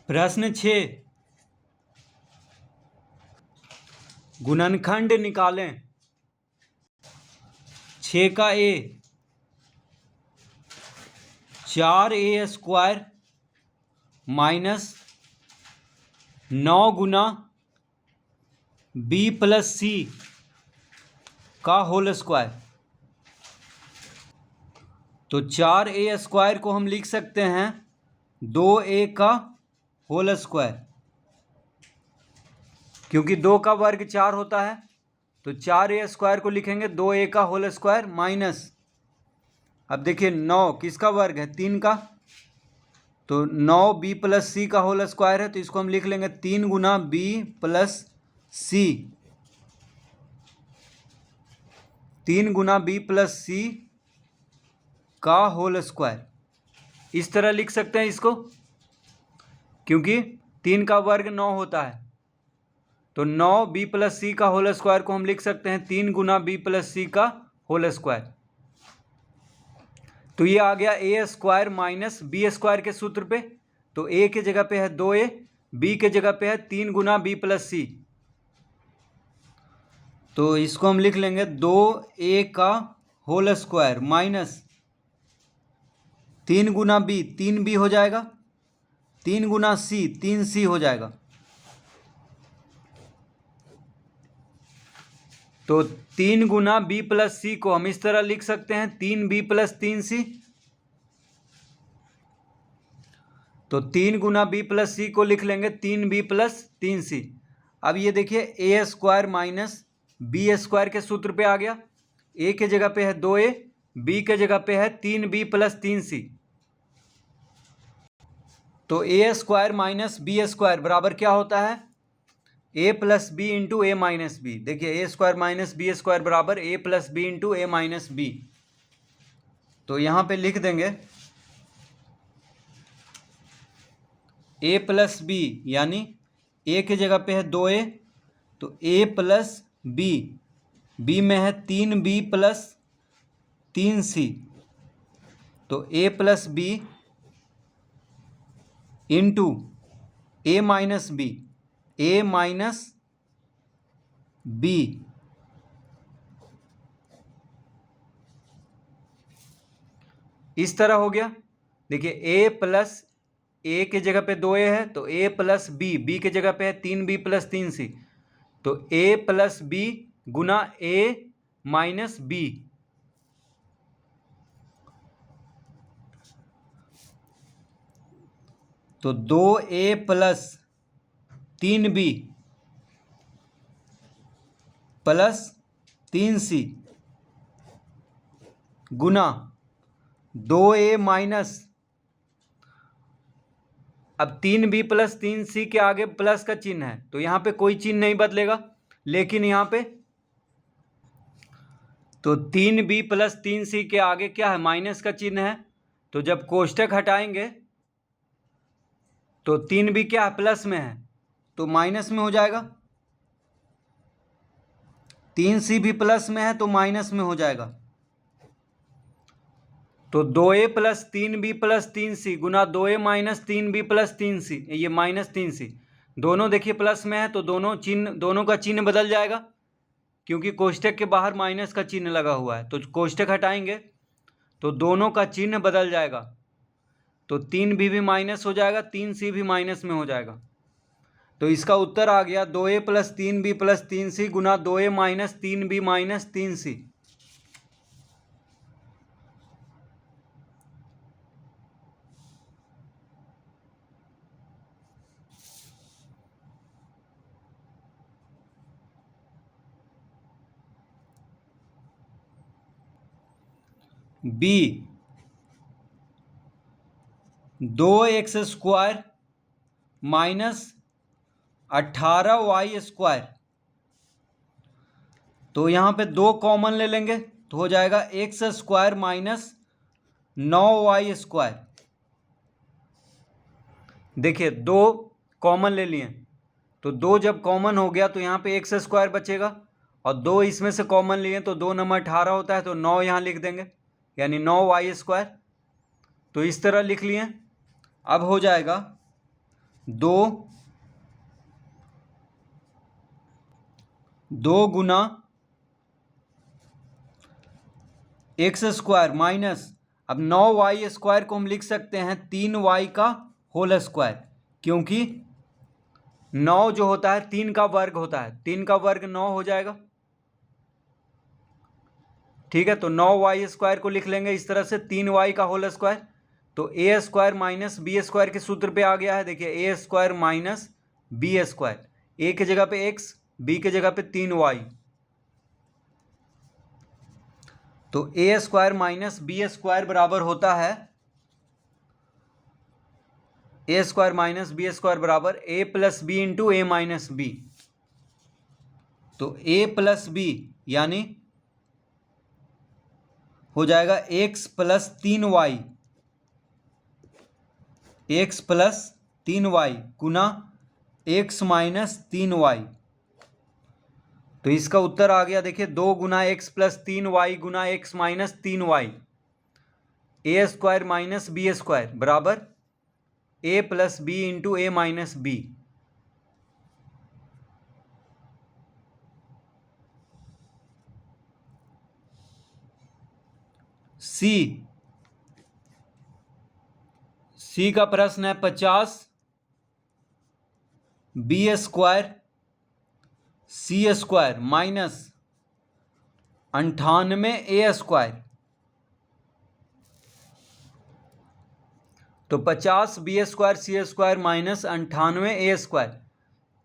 प्रश्न 6, गुणनखंड निकालें। 6 का ए 4a² माइनस 9 गुना b प्लस सी का होल स्क्वायर। तो 4a² को हम लिख सकते हैं 2a का होल स्क्वायर, क्योंकि 2 का वर्ग 4 होता है। तो 4a² को लिखेंगे 2a का होल स्क्वायर माइनस, अब देखिए 9 किसका वर्ग है, 3 का, तो 9b प्लस सी का होल स्क्वायर है, तो इसको हम लिख लेंगे 3 गुना b प्लस सी, 3 गुना b प्लस सी का होल स्क्वायर। इस तरह लिख सकते हैं इसको, क्योंकि 3 का वर्ग 9 होता है। तो 9b प्लस सी का होल स्क्वायर को हम लिख सकते हैं 3 गुना b प्लस सी का होल स्क्वायर। तो ये आ गया a² माइनस b² के सूत्र पे। तो a के जगह पे है 2a, b के जगह पे है 3 गुना b प्लस सी। तो इसको हम लिख लेंगे 2a का होल स्क्वायर माइनस 3 गुना b, 3b हो जाएगा, 3 गुना c, 3c हो जाएगा। तो 3 गुना b प्लस सी को हम इस तरह लिख सकते हैं 3b प्लस 3c। तो 3 गुना b प्लस सी को लिख लेंगे 3b प्लस 3c। अब ये देखिए a² माइनस b² के सूत्र पे आ गया। a के जगह पे है 2a, b के जगह पे है 3b प्लस 3c। तो a² माइनस b² बराबर क्या होता है, a plus b into a minus b. देखिए a² माइनस b² बराबर a plus b into a minus b. तो यहाँ पे लिख देंगे a प्लस बी, यानी a के जगह पे है 2a, तो a प्लस बी, b में है 3b प्लस 3c, तो a plus b into a minus b, a minus b, इस तरह हो गया। देखिए a प्लस a के जगह पे 2a है, तो a प्लस b, b के जगह पे है 3b प्लस 3c, तो a plus b Guna a minus b। तो 2a plus 3b plus 3c गुना 2a माइनस, अब 3b प्लस 3c के आगे प्लस का चिन्ह है, तो यहाँ पे कोई चिन्ह नहीं बदलेगा, लेकिन यहाँ पे तो 3b प्लस 3c के आगे क्या है, माइनस का चिन्ह है। तो जब कोष्टक हटाएंगे तो 3b क्या है, प्लस में है, तो माइनस में हो जाएगा। 3c भी प्लस में है तो माइनस में हो जाएगा। तो 2a plus 3b plus 3c गुना 2a minus 3b plus 3c, ये माइनस 3c, दोनों देखिए प्लस में है, तो दोनों का चिन्ह बदल जाएगा, क्योंकि कोष्टक के बाहर माइनस का चिन्ह लगा हुआ है। तो कोष्टक हटाएंगे तो दोनों का चिन्ह बदल जाएगा, तो 3b भी माइनस हो जाएगा, 3c भी माइनस में हो जाएगा। तो इसका उत्तर आ गया 2a plus 3b plus 3c गुना 2a minus 3b minus 3c। b 2x² minus 18y²। तो यहाँ पे 2 कॉमन ले लेंगे तो हो जाएगा x² माइनस 9y²। देखिए 2 कॉमन ले लिए, तो 2 जब कॉमन हो गया तो यहाँ पे x² बचेगा, और 2 इसमें से कॉमन लिए तो 2 नंबर 18 होता है, तो 9 यहाँ लिख देंगे, यानी 9y²। तो इस तरह लिख लिए। अब हो जाएगा दो गुना एक्स स्क्वायर माइनस, अब 9y² को हम लिख सकते हैं 3y का होल स्क्वायर, क्योंकि 9 जो होता है 3 का वर्ग होता है, 3 का वर्ग 9 हो जाएगा। ठीक है, तो 9y² को लिख लेंगे इस तरह से 3y का होल स्क्वायर। तो a² माइनस b² के सूत्र पे आ गया है। देखिए a² माइनस b², a की जगह पे x, b की जगह पे 3y, तो a² माइनस b² बराबर होता है, a² माइनस b² बराबर a plus b into a minus b. तो a प्लस बी यानी हो जाएगा x plus 3y, x plus 3y गुना x माइनस 3y। तो इसका उत्तर आ गया, देखिए 2 गुना x प्लस 3y गुना x minus 3y, a² minus b² बराबर a plus b into a minus B. सी का प्रश्न है 50 b² c² माइनस 98 a²। तो 50 b² c² माइनस 98 a²।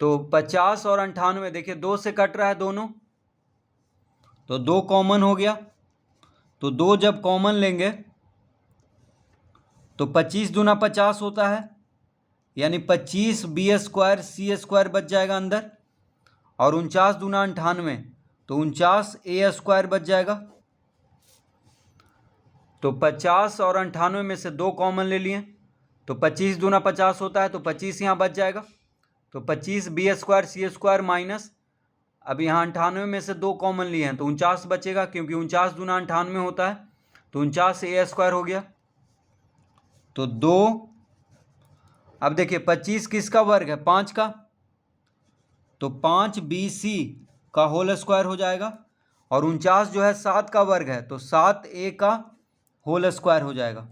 तो 50 और 98 देखिए 2 से कट रहा है दोनों, तो 2 कॉमन हो गया। तो 2 जब कॉमन लेंगे तो 25 दूना 50 होता है, यानी 25 b² c² बच जाएगा अंदर, और 49 दूना 98, तो 49 a² बच जाएगा। तो 50 और 98 में से 2 कॉमन ले लिए, तो 25 दूना 50 होता है, तो 25 यहाँ बच जाएगा। तो 25 b² c² माइनस, अब यहाँ 98 में से 2 कॉमन लिए हैं तो 49 बचेगा, क्योंकि 49 दूना 98 होता है, तो 49 a² हो गया। तो 2, अब देखिए 25 किसका वर्ग है, 5 का, तो 5 bc का होल स्क्वायर हो जाएगा, और 49 जो है 7 का वर्ग है, तो 7a का होल स्क्वायर हो जाएगा।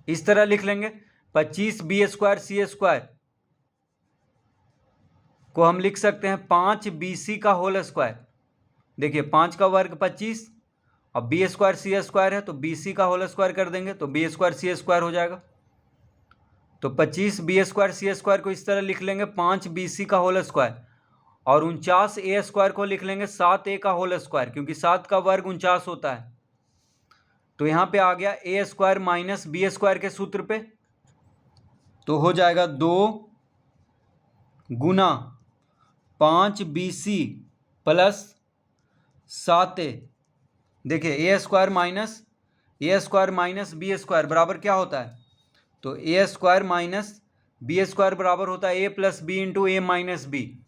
इस तरह लिख लेंगे 25 b² c² को हम लिख सकते हैं 5 bc का होल स्क्वायर। देखिए 5 का वर्ग 25 और b² c² है, तो bc का होल स्क्वायर कर देंगे तो b² c² हो जाएगा। तो 25 b² c² को इस तरह लिख लेंगे 5 bc का होल स्क्वायर, और 49 a² को लिख लेंगे 7a का होल स्क्वायर, क्योंकि 7 का वर्ग 49 होता है। तो यहाँ पे आ गया a² माइनस b² के सूत्र पे, तो हो जाएगा 2 गुना 5 bc प्लस 7a। देखिए a² माइनस b² बराबर क्या होता है, तो a² माइनस b² बराबर होता है a plus b into a minus b.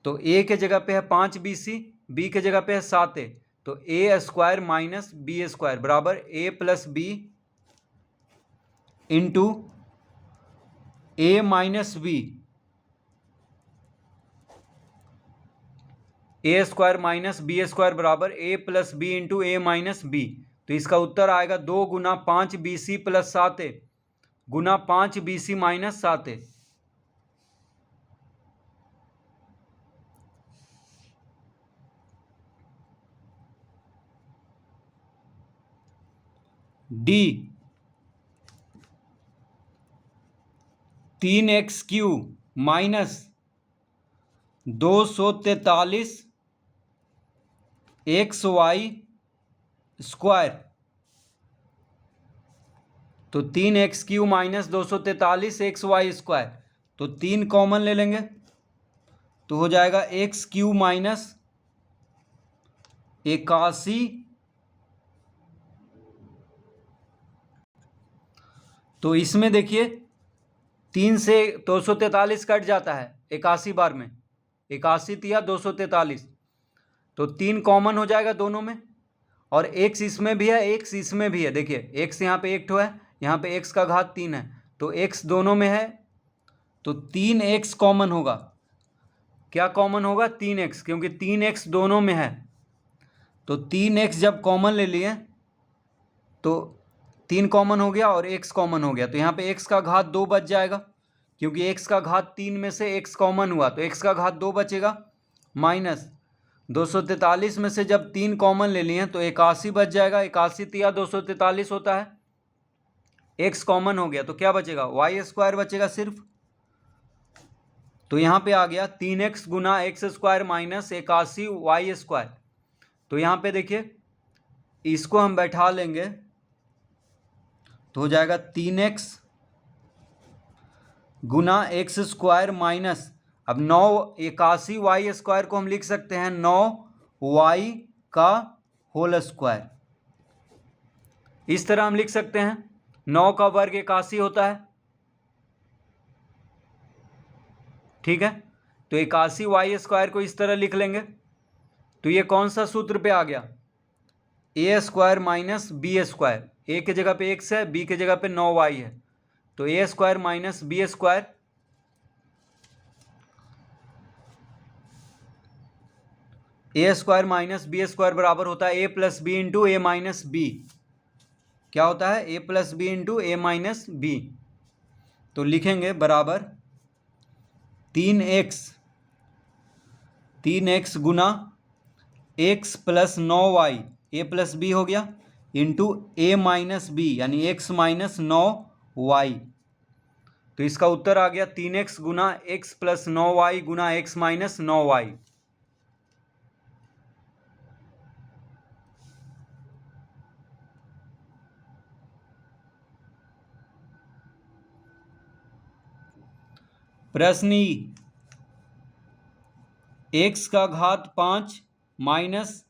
तो a के जगह पे है 5 bc, b के जगह पे है 7a, तो a² माइनस b² बराबर a plus b into a minus b. a² minus b² बराबर a plus b into a minus b. तो इसका उत्तर आएगा 2 गुना 5 bc प्लस 7a गुना 5 bc minus 7a। D 3x³ minus 243 xy²। तो 3x³ माइनस 243 xy², तो 3 कॉमन ले लेंगे तो हो जाएगा x³ माइनस 81। तो इसमें देखिए 3 से 243 कट जाता है 81 बार में, 81 तिया 243, तो 3 कॉमन हो जाएगा दोनों में, और x इसमें भी है x इसमें भी है। देखिए x यहाँ पे 1 ठो है, यहाँ पे x का घात 3 है, तो x दोनों में है तो 3x कॉमन होगा। क्या कॉमन होगा? 3x, क्योंकि 3x दोनों में है। तो 3x जब कॉमन ले लिए तो 3 कॉमन हो गया और x कॉमन हो गया, तो यहाँ पे x का घात 2 बच जाएगा, क्योंकि x का घात 3 में से x कॉमन हुआ तो x का घात 2 बचेगा। माइनस 243 में से जब 3 कॉमन ले लिए तो 81 बच जाएगा। 81 तिया 243 होता है। x कॉमन हो गया तो क्या बचेगा? y² बचेगा सिर्फ। तो यहाँ पे आ गया 3x गुना x² माइनस 81 y²। तो यहाँ पे देखिए इसको हम बैठा लेंगे तो हो जाएगा 3x गुना x² माइनस, अब 81 y² को हम लिख सकते हैं 9y का होल स्क्वायर। इस तरह हम लिख सकते हैं। 9 का वर्ग 81 होता है, ठीक है। तो 81 y² को इस तरह लिख लेंगे। तो ये कौन सा सूत्र पे आ गया? a² minus b²। a के जगह पे x है, b के जगह पे 9y है, तो a² minus b²। a² minus b² बराबर होता है a plus b into a minus b. क्या होता है? a plus b into a minus b. तो लिखेंगे बराबर 3x गुना x plus 9y, a plus b हो गया, इंटू ए माइनस बी यानी x माइनस 9y। तो इसका उत्तर आ गया 3x गुना x प्लस 9y गुना x माइनस 9y। प्रश्न ई, x का घात 5 माइनस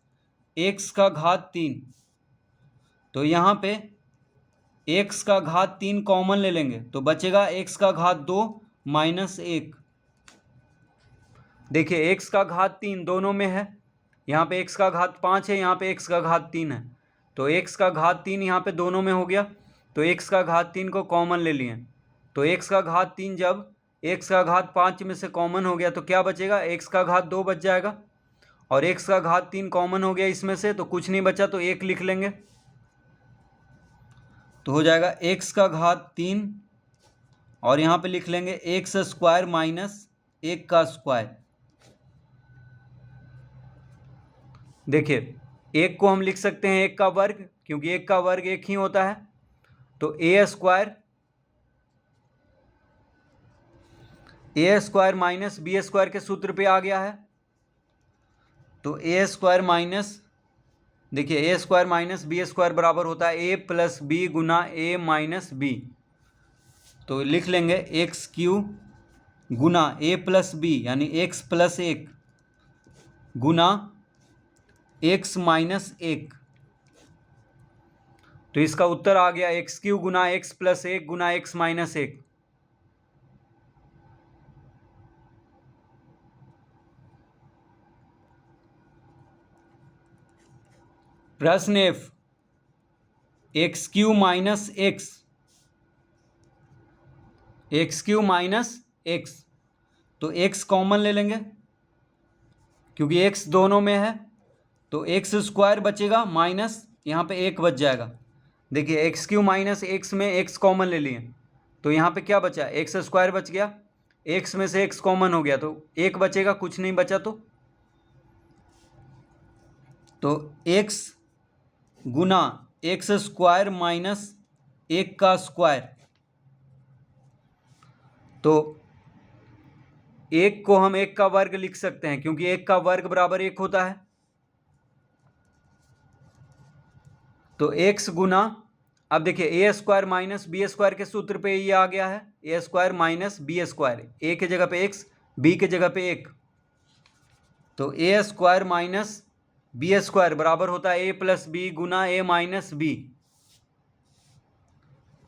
x का घात 3। तो यहाँ पे x का घात 3 कॉमन ले लेंगे तो बचेगा x का घात 2 माइनस 1। देखिए x का घात 3 दोनों में है, यहाँ पे x का घात 5 है, यहाँ पे x का घात 3 है। तो x का घात 3 यहाँ पे दोनों में हो गया, तो x का घात 3 को कॉमन ले लिए। तो x का घात 3 जब x का घात 5 में से कॉमन हो गया तो क्या बचेगा? x का घात 2 बच जाएगा, और x का घात 3 कॉमन हो गया इसमें से, तो कुछ नहीं बचा तो 1 लिख लेंगे। तो हो जाएगा x का घात 3 और यहाँ पे लिख लेंगे x² माइनस 1 का स्क्वायर। देखिए 1 को हम लिख सकते हैं 1 का वर्ग, क्योंकि 1 का वर्ग 1 ही होता है। तो a² माइनस b² के सूत्र पे आ गया है। तो a² माइनस, देखिए a² माइनस b² बराबर होता है a प्लस बी गुना a माइनस बी। तो लिख लेंगे x³ गुना a प्लस बी यानी x प्लस 1 गुना x माइनस 1। तो इसका उत्तर आ गया x³ गुना x प्लस 1 गुना x माइनस 1। प्रश्न F, x³ minus x, x³ minus x। तो x कॉमन ले लेंगे क्योंकि x दोनों में है, तो x² बचेगा माइनस यहाँ पे 1 बच जाएगा। देखिए x³ माइनस x में x कॉमन ले लिए तो यहाँ पे क्या बचा? x² बच गया, x में से x कॉमन हो गया तो 1 बचेगा, कुछ नहीं बचा। तो x गुना x² माइनस 1 का स्क्वायर। तो 1 को हम 1 का वर्ग लिख सकते हैं, क्योंकि 1 का वर्ग बराबर 1 होता है। तो x गुना, अब देखिए a² माइनस b² के सूत्र पे ये आ गया है, a² माइनस b², a के जगह पे x, b के जगह पे 1। तो a² माइनस b² बराबर होता है a प्लस बी गुना a माइनस बी।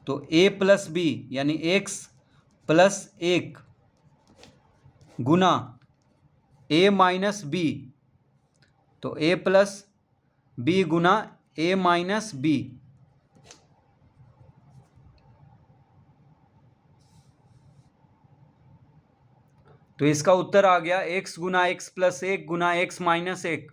तो a प्लस बी यानी x प्लस 1 गुना a माइनस बी, तो a प्लस बी गुना a माइनस बी। तो इसका उत्तर आ गया x गुना x प्लस 1 गुना x माइनस 1।